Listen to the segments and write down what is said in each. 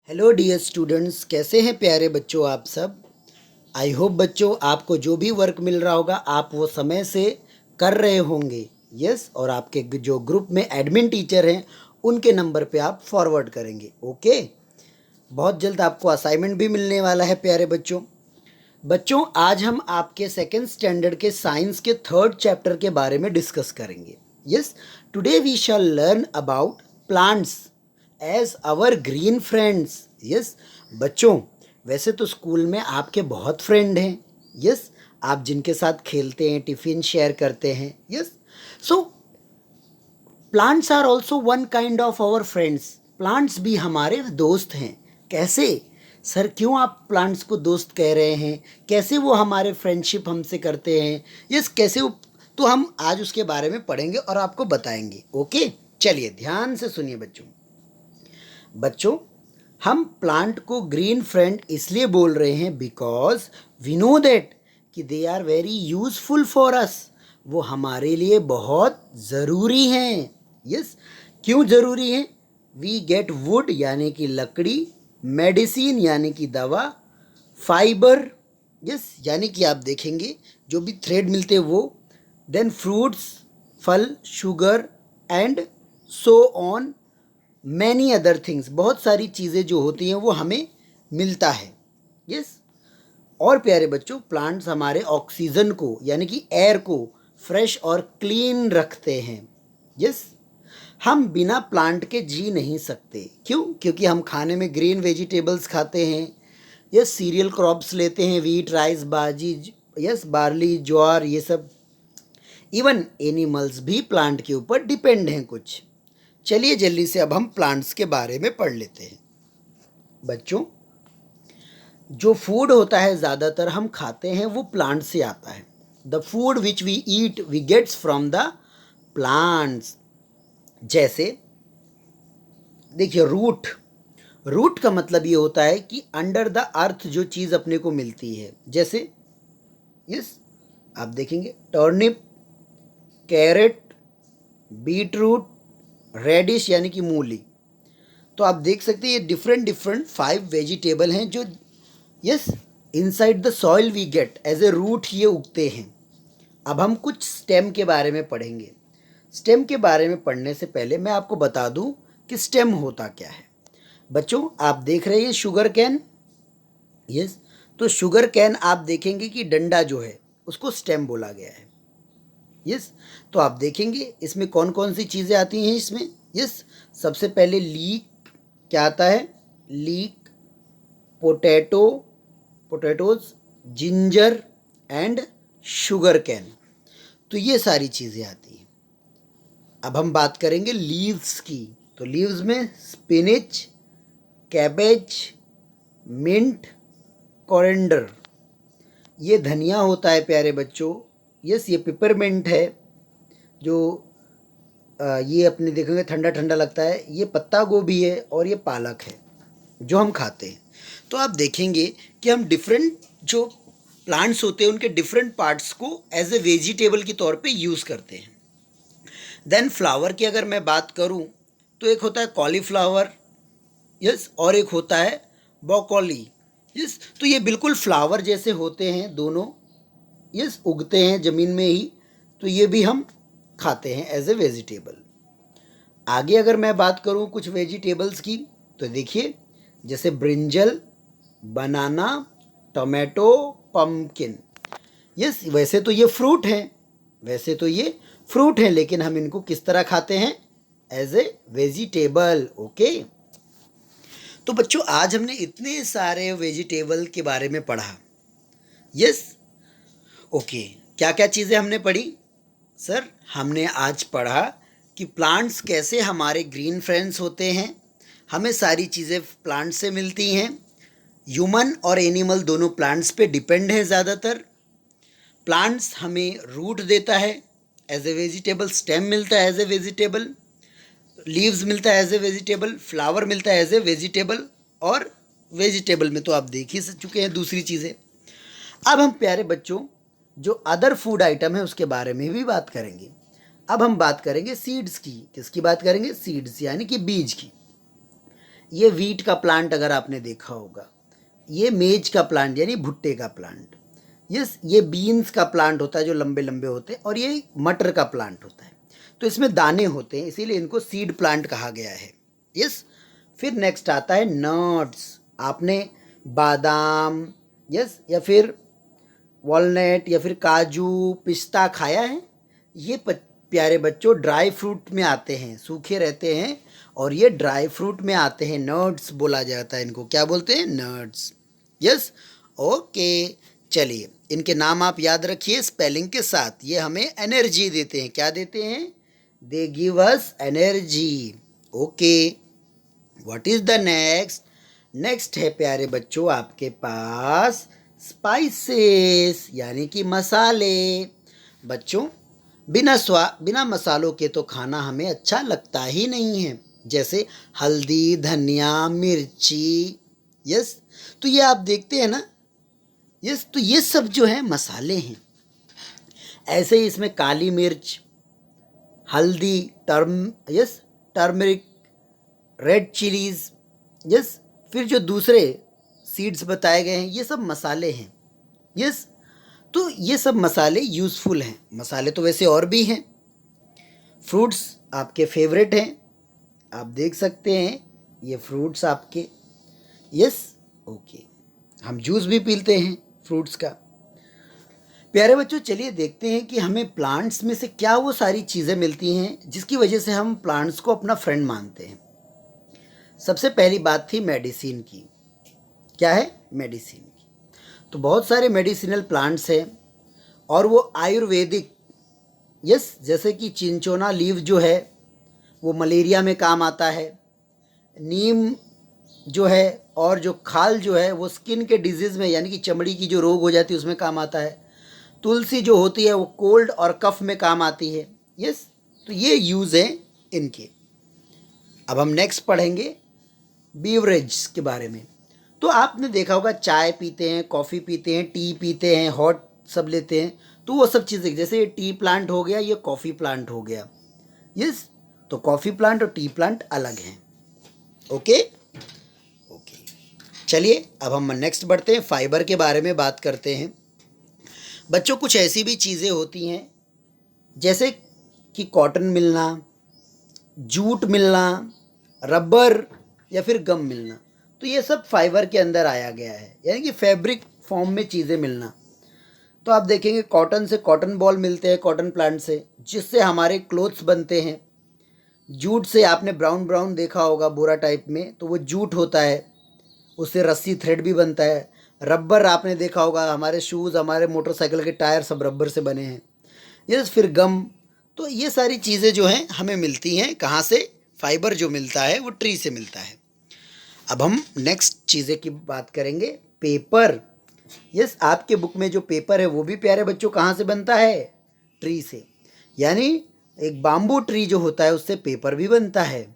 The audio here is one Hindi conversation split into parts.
हेलो डियर स्टूडेंट्स, कैसे हैं प्यारे बच्चों आप सब। आई होप बच्चों आपको जो भी वर्क मिल रहा होगा आप वो समय से कर रहे होंगे। यस, और आपके जो ग्रुप में एडमिन टीचर हैं उनके नंबर पे आप फॉरवर्ड करेंगे। ओके, बहुत जल्द आपको असाइनमेंट भी मिलने वाला है प्यारे बच्चों। बच्चों आज हम आपके सेकेंड स्टैंडर्ड के साइंस के थर्ड चैप्टर के बारे में डिस्कस करेंगे। Yes, today we shall learn about plants as our green friends. Yes बच्चों, वैसे तो स्कूल में आपके बहुत फ्रेंड हैं। यस, आप जिनके साथ खेलते हैं, टिफ़िन शेयर करते हैं। Yes, so plants are also one kind of our friends. Plants भी हमारे दोस्त हैं। कैसे सर, क्यों आप प्लांट्स को दोस्त कह रहे हैं? कैसे वो हमारे फ्रेंडशिप हमसे करते हैं? यस, कैसे वो, तो हम आज उसके बारे में पढ़ेंगे और आपको बताएंगे। ओके, चलिए ध्यान से सुनिए बच्चों। बच्चों, हम प्लांट को ग्रीन फ्रेंड इसलिए बोल रहे हैं बिकॉज वी नो दैट कि they are very useful for us. वो हमारे लिए बहुत ज़रूरी हैं। यस, क्यों ज़रूरी हैं? वी गेट वुड यानी कि लकड़ी, मेडिसिन यानी कि दवा, फाइबर, यस यानी कि आप देखेंगे जो भी थ्रेड मिलते हैं वो, देन फ्रूट्स, फल, sugar and so on, many other things. बहुत सारी चीज़ें जो होती हैं वो हमें मिलता है। यस, और प्यारे बच्चों प्लांट्स हमारे ऑक्सीजन को यानी कि एयर को फ्रेश और क्लीन रखते हैं। यस, हम बिना प्लांट के जी नहीं सकते। क्यों? क्योंकि हम खाने में ग्रीन वेजिटेबल्स खाते हैं। यस, सीरियल क्रॉप्स लेते हैं, वीट, राइस, बाजी, यस बार्ली, ज्वार, ये सब। इवन एनिमल्स भी प्लांट के ऊपर डिपेंड हैं कुछ। चलिए जल्दी से अब हम प्लांट्स के बारे में पढ़ लेते हैं। बच्चों, जो फूड होता है ज़्यादातर हम खाते हैं वो प्लांट से आता है। The food which we eat we gets from the plants. जैसे देखिए, रूट। रूट का मतलब ये होता है कि अंडर द अर्थ जो चीज़ अपने को मिलती है। जैसे यस, आप देखेंगे टर्निप, कैरेट, बीटरूट, रेडिश यानी कि मूली। तो आप देख सकते हैं ये डिफरेंट डिफरेंट 5 वेजिटेबल हैं जो yes inside the soil we get as a root ये उगते हैं। अब हम कुछ स्टेम के बारे में पढ़ेंगे। स्टेम के बारे में पढ़ने से पहले मैं आपको बता दूं कि स्टेम होता क्या है। बच्चों, आप देख रहे हैं शुगर कैन। यस, तो शुगर कैन आप देखेंगे कि डंडा जो है उसको स्टेम बोला गया है। यस, तो आप देखेंगे इसमें कौन कौन सी चीज़ें आती हैं इसमें। यस, सबसे पहले लीक क्या आता है? Leak, potato, potatoes, ginger and sugar cane. तो ये सारी चीज़ें आती हैं। अब हम बात करेंगे लीव्स की। तो लीव्स में स्पिनिच, कैबेज, मिंट, कोरिएंडर, ये धनिया होता है प्यारे बच्चों। यस, ये पिपरमिंट है जो ये अपने देखेंगे ठंडा ठंडा लगता है। ये पत्ता गोभी है और ये पालक है जो हम खाते हैं। तो आप देखेंगे कि हम डिफरेंट जो प्लांट्स होते हैं उनके डिफरेंट पार्ट्स को एज ए वेजिटेबल के तौर पे यूज़ करते हैं। देन फ्लावर की अगर मैं बात करूं तो एक होता है कॉलीफ्लावर, यस, और एक होता है ब्रोकोली। यस, तो ये बिल्कुल फ्लावर जैसे होते हैं दोनों। यस, उगते हैं ज़मीन में ही। तो ये भी हम खाते हैं एज ए वेजिटेबल। आगे अगर मैं बात करूं कुछ वेजिटेबल्स की तो देखिए जैसे ब्रिंजल, बनाना, टोमेटो, पम्पकिन। यस, वैसे तो ये फ्रूट हैं, वैसे तो ये फ्रूट हैं, लेकिन हम इनको किस तरह खाते हैं? As a vegetable. ओके, तो बच्चों आज हमने इतने सारे वेजिटेबल के बारे में पढ़ा। यस, ओके, क्या क्या चीज़ें हमने पढ़ी? सर, हमने आज पढ़ा कि प्लांट्स कैसे हमारे ग्रीन फ्रेंड्स होते हैं। हमें सारी चीज़ें प्लांट से मिलती हैं। ह्यूमन और एनिमल दोनों प्लांट्स पे डिपेंड हैं ज़्यादातर। प्लांट्स हमें रूट देता है एज ए वेजिटेबल, स्टेम मिलता है एज ए वेजिटेबल, लीव्स मिलता है एज ए वेजिटेबल, फ्लावर मिलता है एज ए वेजिटेबल, और वेजिटेबल में तो आप देख ही चुके हैं दूसरी चीज़ें। अब हम प्यारे बच्चों जो अदर फूड आइटम है उसके बारे में भी बात करेंगे। अब हम बात करेंगे सीड्स की। किसकी बात करेंगे? सीड्स यानी कि बीज की। ये वीट का प्लांट अगर आपने देखा होगा, ये मेज का प्लांट यानी भुट्टे का प्लांट, यस, ये बीन्स का प्लांट होता है जो लंबे लंबे होते हैं, और ये मटर का प्लांट होता है। तो इसमें दाने होते हैं, इसीलिए इनको सीड प्लांट कहा गया है। यस। फिर नेक्स्ट आता है नट्स। आपने बादाम, यस, या फिर वॉलनट या फिर काजू, पिस्ता खाया है? ये प्यारे बच्चों ड्राई फ्रूट में आते हैं, सूखे रहते हैं और ये ड्राई फ्रूट में आते हैं। नट्स बोला जाता है इनको, क्या बोलते हैं? नट्स। यस। ओके, चलिए इनके नाम आप याद रखिए स्पेलिंग के साथ। ये हमें एनर्जी देते हैं। क्या देते हैं? They give us energy. Okay, what is the next? Next है प्यारे बच्चों आपके पास स्पाइसेस यानी कि मसाले। बच्चों बिना मसालों के तो खाना हमें अच्छा लगता ही नहीं है, जैसे हल्दी, धनिया, मिर्ची। यस, तो ये आप देखते हैं ना, यस, तो ये सब जो है मसाले हैं। ऐसे ही इसमें काली मिर्च, हल्दी, टर्मरिक, रेड चिलीज, यस, फिर जो दूसरे सीड्स बताए गए हैं ये सब मसाले हैं। यस, तो ये सब मसाले यूज़फुल हैं। मसाले तो वैसे और भी हैं। फ्रूट्स आपके फेवरेट हैं, आप देख सकते हैं ये फ्रूट्स आपके। यस, ओके, हम जूस भी पीते हैं फ्रूट्स का। प्यारे बच्चों चलिए देखते हैं कि हमें प्लांट्स में से क्या वो सारी चीज़ें मिलती हैं जिसकी वजह से हम प्लांट्स को अपना फ्रेंड मानते हैं। सबसे पहली बात थी मेडिसिन की। क्या है? मेडिसिन की। तो बहुत सारे मेडिसिनल प्लांट्स हैं और वो आयुर्वेदिक, यस, जैसे कि चिंचोना लीव जो है वो मलेरिया में काम आता है। नीम जो है और जो खाल जो है वो स्किन के डिजीज़ में यानी कि चमड़ी की जो रोग हो जाती है उसमें काम आता है। तुलसी जो होती है वो कोल्ड और कफ में काम आती है। यस, तो ये यूज़ हैं इनके। अब हम नेक्स्ट पढ़ेंगे बीवरेज के बारे में। तो आपने देखा होगा चाय पीते हैं, कॉफ़ी पीते हैं, टी पीते हैं, हॉट सब लेते हैं। तो वो सब चीज़ें, जैसे ये टी प्लांट हो गया, ये कॉफ़ी प्लांट हो गया। यस, तो कॉफ़ी प्लांट और टी प्लांट अलग हैं। ओके ओके, चलिए अब हम नेक्स्ट बढ़ते हैं, फाइबर के बारे में बात करते हैं। बच्चों कुछ ऐसी भी चीज़ें होती हैं जैसे कि कॉटन मिलना, जूट मिलना, रबर या फिर गम मिलना, तो ये सब फाइबर के अंदर आया गया है, यानी कि फैब्रिक फॉर्म में चीज़ें मिलना। तो आप देखेंगे कॉटन से कॉटन बॉल मिलते हैं, कॉटन प्लांट से, जिससे हमारे क्लोथ्स बनते हैं। जूट से आपने ब्राउन ब्राउन देखा होगा बोरा टाइप में, तो वो जूट होता है, उससे रस्सी थ्रेड भी बनता है। रबर आपने देखा होगा, हमारे शूज़, हमारे मोटरसाइकिल के टायर सब रबर से बने हैं। यस, फिर गम। तो ये सारी चीज़ें जो हैं हमें मिलती हैं कहाँ से? फाइबर जो मिलता है वो ट्री से मिलता है। अब हम नेक्स्ट चीज़ें की बात करेंगे, पेपर। यस, आपके बुक में जो पेपर है वो भी प्यारे बच्चों कहाँ से बनता है? ट्री से, यानी एक बाम्बू ट्री जो होता है उससे पेपर भी बनता है।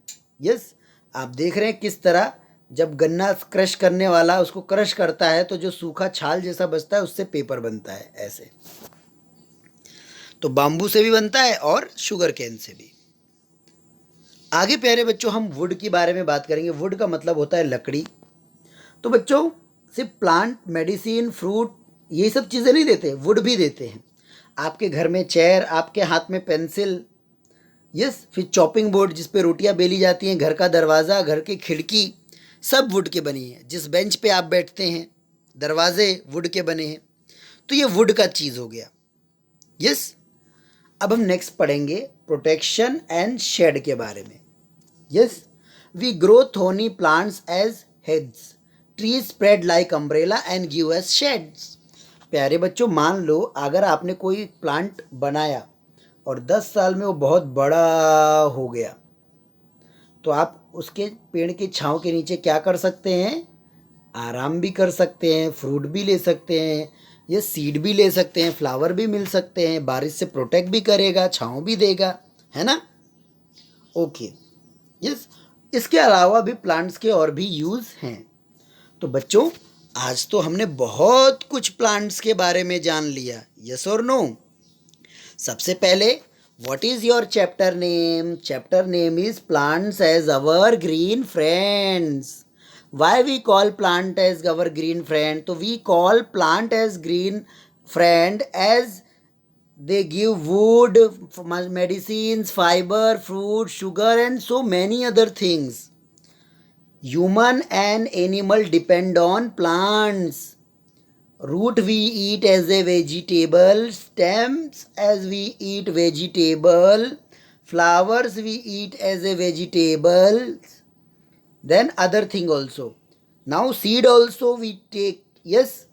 यस, आप देख रहे हैं किस तरह जब गन्ना क्रश करने वाला उसको क्रश करता है तो जो सूखा छाल जैसा बचता है उससे पेपर बनता है। ऐसे तो बाम्बू से भी बनता है और शुगर केन से भी। आगे प्यारे बच्चों हम वुड के बारे में बात करेंगे। वुड का मतलब होता है लकड़ी। तो बच्चों सिर्फ प्लांट, मेडिसिन, फ्रूट ये सब चीज़ें नहीं देते, वुड भी देते हैं। आपके घर में चेयर, आपके हाथ में पेंसिल, यस, फिर चॉपिंग बोर्ड जिस पे रोटियां बेली जाती हैं, घर का दरवाज़ा, घर की खिड़की सब वुड के बनी है। जिस बेंच पे आप बैठते हैं दरवाजे वुड के बने हैं। तो ये वुड का चीज़ हो गया। यस, अब हम नेक्स्ट पढ़ेंगे प्रोटेक्शन एंड शेड के बारे में। Yes, we grow tiny plants as heads, trees spread like umbrella and give us shades. प्यारे बच्चों मान लो अगर आपने कोई प्लांट बनाया और 10 साल में वो बहुत बड़ा हो गया, तो आप उसके पेड़ की छांव के नीचे क्या कर सकते हैं? आराम भी कर सकते हैं, फ्रूट भी ले सकते हैं, ये सीड भी ले सकते हैं, फ्लावर भी मिल सकते हैं, बारिश से प्रोटेक्ट भी करेगा, छांव भी देगा, है ना? ओके, यस, इसके अलावा भी प्लांट्स के और भी यूज़ हैं। तो बच्चों आज तो हमने बहुत कुछ प्लांट्स के बारे में जान लिया, यस और नो? सबसे पहले What is your chapter name? Chapter name is Plants as Our Green Friends. Why we call plant as our green friend? So we call plant as green friend as they give wood, medicines, fiber, fruit, sugar, and so many other things. Human and animal depend on plants. Root we eat as a vegetable, stems as we eat vegetable, flowers we eat as a vegetable, then other thing also. Now seed also we take, yes,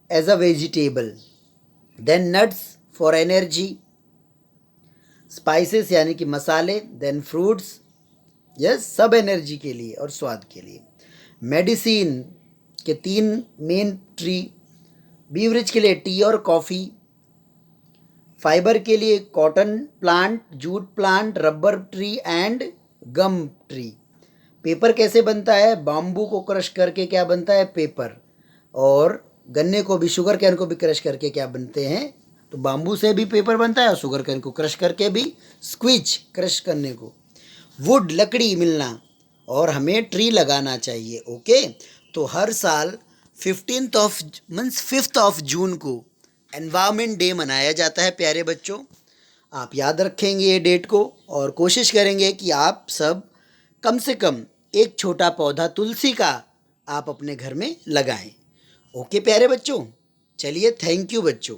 as a vegetable. Then nuts for energy, spices यानी कि मसाले, देन फ्रूट्स, यस, सब एनर्जी के लिए और स्वाद के लिए. मेडिसिन के 3 मेन ट्री, बीवरेज के लिए टी और कॉफ़ी, फाइबर के लिए cotton plant, jute plant, rubber tree and gum tree. Paper कैसे बनता है? बाम्बू को क्रश करके क्या बनता है? पेपर. और गन्ने को भी, शुगर कैन को भी क्रश करके क्या बनते हैं? तो बाम्बू से भी पेपर बनता है और शुगर कैन को क्रश करके भी, स्क्विच क्रश करने को. वुड लकड़ी मिलना, और हमें ट्री लगाना चाहिए. ओके. तो हर साल 5th ऑफ जून को एनवायरमेंट डे मनाया जाता है प्यारे बच्चों. आप याद रखेंगे ये डेट को और कोशिश करेंगे कि आप सब कम से कम एक छोटा पौधा तुलसी का आप अपने घर में लगाएं. ओके प्यारे बच्चों, चलिए, थैंक यू बच्चों.